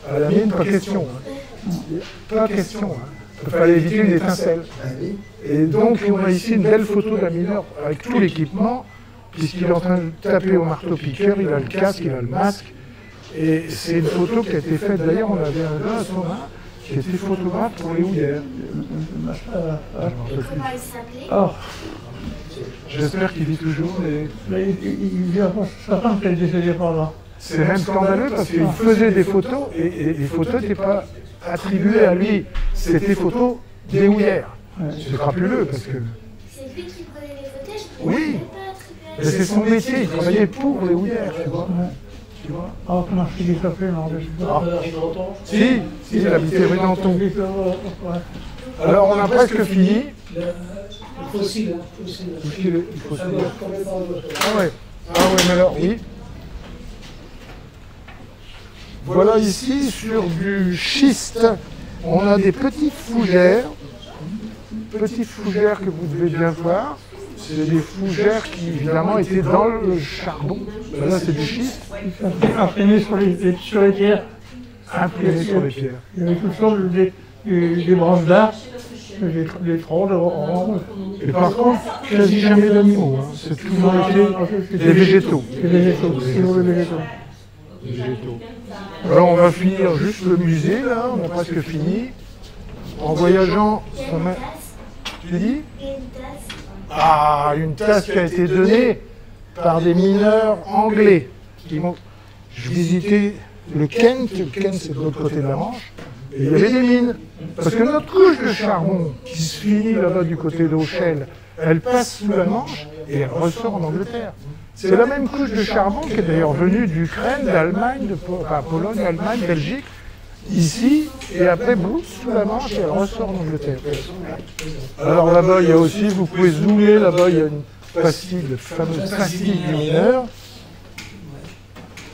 à la mine, pas question. Hein. Pas question. Hein. Il fallait éviter une étincelle. Et donc on a ici une belle photo d'un mineur avec tout l'équipement, puisqu'il est en train de taper au marteau-piqueur, il a le casque, il a le masque. Et c'est une photo qui a été faite, d'ailleurs on avait un gars à ce moment qui était photographe pour les houillères. Comment il s'appelait? Ah, J'espère qu'il vit toujours, mais il y a sa femme qui est décédée par là. c'est même scandaleux parce qu'il faisait des photos et les photos n'étaient pas attribuées à lui. C'était des photos des houillères. C'est crapuleux parce que... C'est lui qui prenait les photos, je ne Oui. pouvais pas attribuer à Mais c'est son métier, il travaillait pour les houillères, tu vois. Tu vois. Ah, comment il s'appelait, non, je sais pas. Si, il habitait rue Danton. Ouais. Alors on a presque fini. Le fossile, hein, fossile. Il faut Ça se doit dire. être complètement autre chose. Ah ouais, mais alors, oui. Voilà ici, sur du schiste, on a des petites fougères que vous devez bien voir. C'est des fougères qui, évidemment, étaient dans le charbon. Ben là, c'est du schiste, Imprimé sur les pierres. imprimé sur les pierres. Il y avait toutes sortes des branches d'arbres, des troncs, des oranges, Et par contre, quasi jamais d'animaux. Hein. C'est toujours été des végétaux. des végétaux, toujours des végétaux. Des végétaux. Alors, on va finir juste le musée, là. On a presque fini. En voyageant... Il y a on une a- tasse. Tu dis? Il y a une tasse. Ah, une tasse qui a été donnée par des mineurs anglais. Je visitais le Kent c'est de l'autre côté de la Manche, et il y avait des mines. Parce que notre couche de charbon, qui se finit là-bas du côté d'Auchel, elle passe sous la Manche et elle ressort en Angleterre. C'est la même couche de charbon qui est d'ailleurs venue d'Ukraine, d'Allemagne, enfin Pologne, Allemagne, Belgique, ici, et après, boum, sous la Manche, et elle ressort en Angleterre. Alors là-bas, il y a aussi, vous pouvez zoomer, là-bas, il y a une pastille, la fameuse pastille du mineur.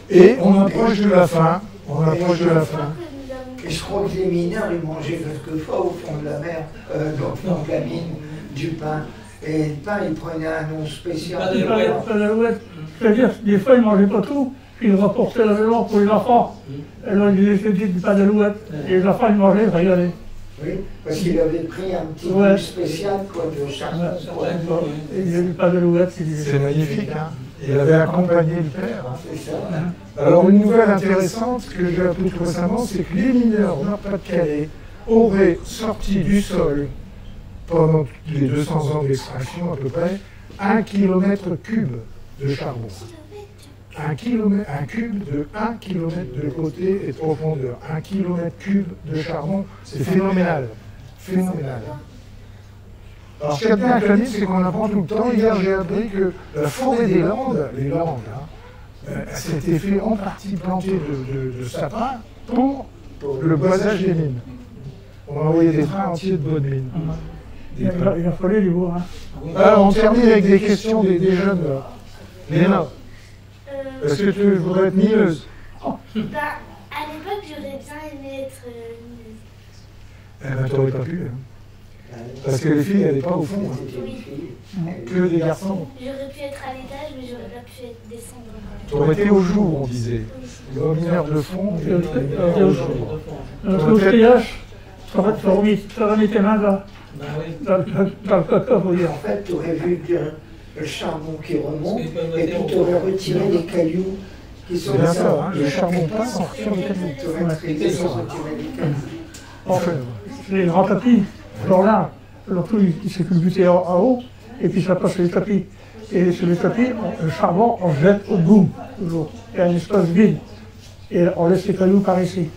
Et on approche de la fin. On approche de la fin. Et je crois que les mineurs, ils mangeaient quelquefois au fond de la mer, au fond de la mine, du pain. Et le pain, ils prenaient un nom spécial. Pas d'alouette. C'est-à-dire, des fois, ils ne mangeaient pas tout, puis ils rapportaient la maison pour les enfants. Alors, ils disaient, c'est du pain d'alouette. Et les enfants, ils mangeaient, ils rigolaient. Oui, parce qu'il avait pris un petit Ouais. goût spécial, quoi, de charbon. Et il y a du pain d'alouette. C'est magnifique, hein. Il avait accompagné le père. Alors une nouvelle intéressante que j'ai appris tout récemment, c'est que les mineurs au Nord-Pas-de-Calais auraient sorti du sol, pendant les 200 ans d'extraction à peu près, 1 km³ de charbon. Un cube de 1 km de côté et de profondeur. 1 km³ de charbon, c'est phénoménal. Phénoménal. Alors, ce qu'il y a de bien avec la mine, c'est qu'on apprend tout le temps. Hier, j'ai appris que la forêt des Landes, les Landes, s'était fait en partie planter de sapins pour le boisage des mines. On a envoyé des trains entiers de bonnes mines. Il a fallu du bois. Alors, on termine avec des questions des jeunes. Là. Léna, est-ce que tu voudrais être mineuse? Bah, à l'époque, j'aurais bien aimé être mineuse. Eh ben, t'aurais pas pu. Hein. Parce que les filles, elles n'est pas au fond. Hein. Oui. Que des garçons. J'aurais pu être à l'étage, mais j'aurais pas pu descendre. T'aurais été au jour, on disait. Le mineur de fond. Au triage, tu aurais mis tes mains là. Dans le caca, faut dire. En fait, tu aurais vu le charbon qui remonte et puis tu aurais retiré les cailloux qui sont C'est bien là. ça, hein, le charbon passe, on retire les cailloux. Tu aurais traité sans retirer les cailloux. Enfin, Les grands tapis, alors là, tout il s'est culbuté en haut, et puis ça passe sur les tapis. Et sur les tapis, le charbon, on jette au bout, toujours. Il y a un espace vide. Et on laisse les cailloux par ici.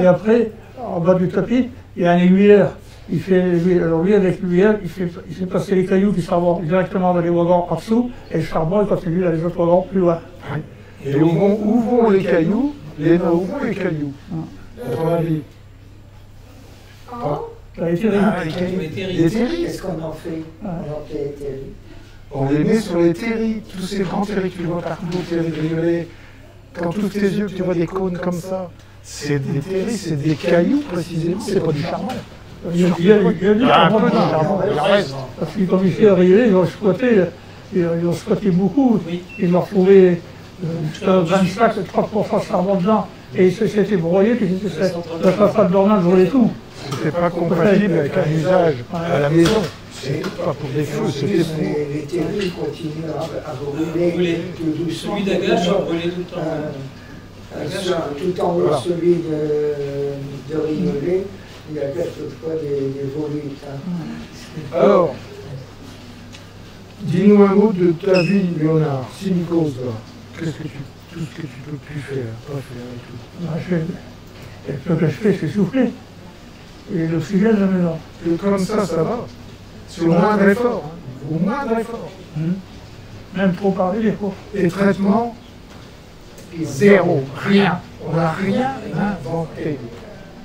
Et après, en bas du tapis, il y a un aiguilleur. Alors lui, avec l'aiguilleur, il fait passer les cailloux qui s'en directement dans les wagons en dessous, et le charbon, il continue dans les autres wagons plus loin. et où vont les cailloux? Léna, où vont les cailloux? À ton avis? En haut, Ça a été réglé. Ah, les cailloux. Les terris. Qu'est-ce qu'on en fait? On en fait les terris. On les met sur les terris, tous ces grands terris que tu vois partout, terris violet. Quand tu ouvres tes yeux, que tu vois des cônes comme ça, c'est des terris, c'est des cailloux précisément, c'est pas du charbon. Il y a du Ah, un charbon peu de dedans. charbon, il reste. Parce qu'ils, comme ici à Riollet, ils ont squatté beaucoup. Ils ont retrouvé jusqu'à 25 30% de charbon dedans. Et c'était broyé, puis la façade dormante brûlait tout. C'était pas compatible avec un usage à la maison. C'est pas pour des feux, c'était pour... Les terris continuent à brûler tout doucement. Celui d'Agache a brûlé tout le temps. Tout en haut, Voilà. celui de Riolet, il y a quelquefois des volutes. Hein. Alors, dis-nous un mot de ta vie, Léonard, Simicose, là. Qu'est-ce que tout ce que tu peux plus faire, pas faire et tout. Ce que je fais, c'est souffler. Et l'oxygène, la maison. Et comme ça va. C'est au moindre effort. Hein. Au moindre effort. Même trop parler, des fois. Et traitement, zéro, rien. On n'a rien inventé.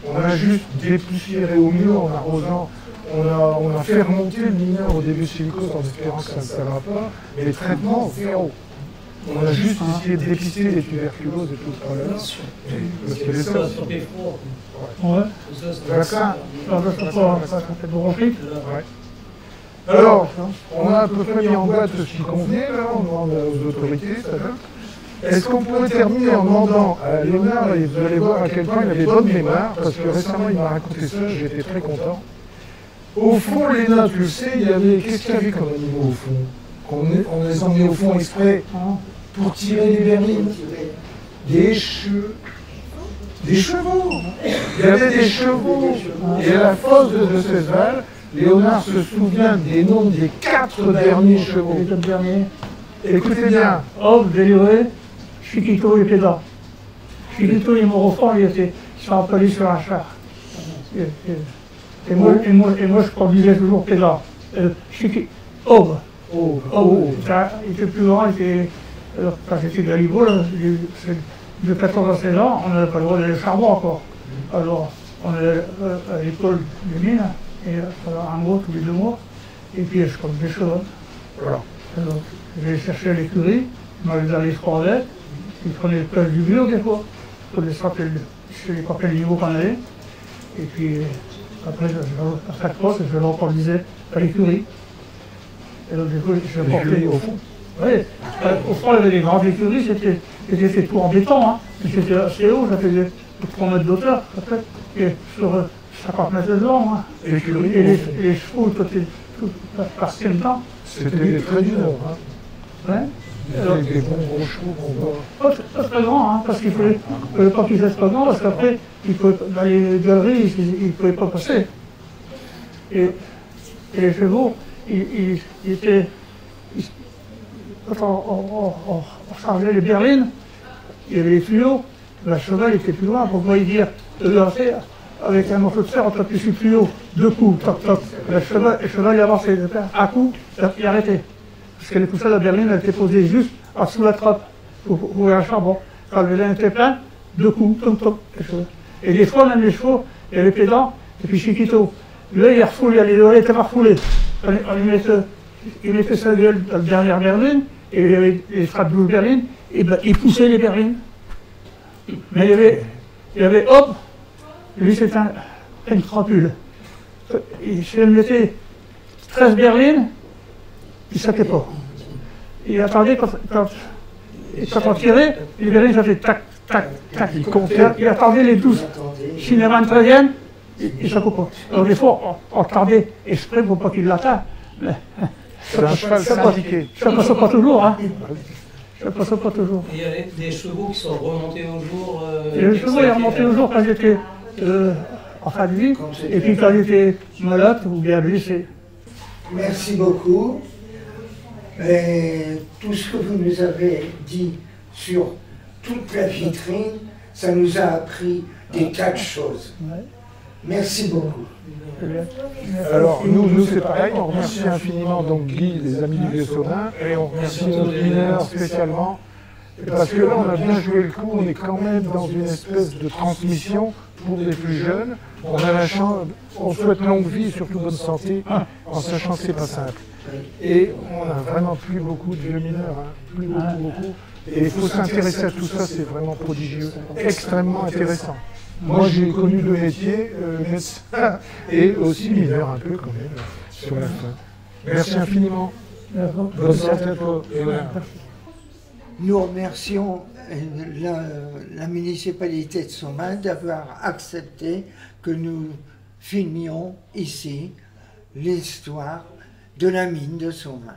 On a juste dépoussiéré au mieux en arrosant. On a fait remonter le mineur au début de silicose en espérant que ça ne s'installera pas. Mais les traitements, zéro. On a juste essayé de dépister les tuberculoses et tout le problème. Parce qu'il y avait ça. Sur des fours. Ouais. Tout ça, c'est Vaccin. Ça fait bronchite. Ouais. Alors, on a à peu près mis en boîte ce qui convenait, là, on demande aux autorités, ça va. Est-ce qu'on pourrait terminer en demandant à Léonard, et vous allez voir à quel point il avait bonne mémoire, parce que récemment il m'a raconté ça, j'étais très content. Au fond, Léna, tu le sais, il y avait, qu'est-ce qu'il y avait comme animaux au fond? On les emmenait au fond exprès pour tirer les vermines. Des chevaux. Des chevaux. Il y avait des chevaux. Et à la fosse de Cesval, Léonard se souvient des noms des 4 derniers chevaux. Les 4 derniers. Écoutez bien. Homme, Déluré, Chiquito et Péda. Chiquito est mort au fond, il s'est rappelé sur un char. Et moi, je conduisais toujours Péda. Homme. Il était plus grand, alors, quand j'étais Galibo, de 14 à 16 ans, on n'avait pas le droit d'aller au charbon encore. Alors, on allait à l'école des mines, et en gros tous les 2 mois, et puis je compte des choses. Voilà. Alors, j'allais chercher à l'écurie, je m'avais dans les 3 lettres, ils prenaient le place du mur des fois, pour les sortir, je ne sais pas quel niveau qu'on avait, et puis après, à chaque fois, je le reconduisais à l'écurie. Et donc, du coup, je portais au fond. Oui, au fond, il y avait des grandes écuries, c'était fait tout en béton, hein. Mais c'était assez haut, ça faisait 3 mètres d'auteur, après, et sur 50 mètres de long. Hein. Et les chevaux, tout parti dedans. C'était très dur. Hein. Ouais. Avec des bons gros chevaux qu'on voit. Pas très grand, hein, parce qu'il fallait pas qu'ils fassent pas grand, parce qu'après, dans les galeries, ils ne pouvaient pas passer. Et les chevaux, ils étaient... Quand on chargeait les berlines, il y avait les tuyaux, le cheval était plus loin, pour moi dire de lancer avec un morceau de fer, on tapait sur le tuyau, 2 coups, toc toc. Le cheval il avançait, un coup, il arrêtait. Parce que tout ça, la berline, elle était posée juste en dessous de la trappe pour ouvrir un charbon. Quand le vélo était plein, 2 coups, toc toc. Et des fois, même les chevaux, il y avait Pédant et puis Chiquito. Là, il refoulait, les oreilles étaient refoulées. Il mettait sa gueule dans la dernière berline, et il y avait les frappes de berline, et ben, il poussait les berlines. Mais il y avait hop, lui c'était une crapule. Il se mettait 13 berlines, il ne saquait pas. Il attendait quand on tirait, les berlines ça fait tac, tac, tac. Il attendait les 12. S'il y en avait une 13e, il ne saquait pas. Alors des fois, on tardait exprès pour pas qu'il l'atteigne. C'est un cheval syndiqué. Ça ne passe pas toujours, hein. Ça passe pas toujours. Il y avait des chevaux qui sont remontés au jour. Les chevaux, ils remontaient au jour quand j'étais en fin de vie, et puis quand j'étais malade ou bien blessé. Merci beaucoup. Et tout ce que vous nous avez dit sur toute la vitrine, ça nous a appris des tas de choses. Merci beaucoup. Alors, nous c'est pareil, on remercie infiniment donc Guy, les amis du Vieux-Saurin, et on remercie nos mineurs spécialement, parce que là, on a bien joué le coup, on est quand même dans une espèce de transmission pour les plus jeunes. On a la chance, on souhaite longue vie et surtout bonne santé, en sachant que c'est pas simple. Et on a vraiment plus beaucoup de vieux mineurs, hein, plus beaucoup. Et il faut s'intéresser à tout ça, c'est vraiment prodigieux, extrêmement intéressant. Moi, j'ai connu le métier, médecin, et aussi mineur un peu quand même, sur la fin. Merci infiniment. Bonne santé à toi. Nous remercions la municipalité de Somain d'avoir accepté que nous filmions ici l'histoire de la mine de Somain.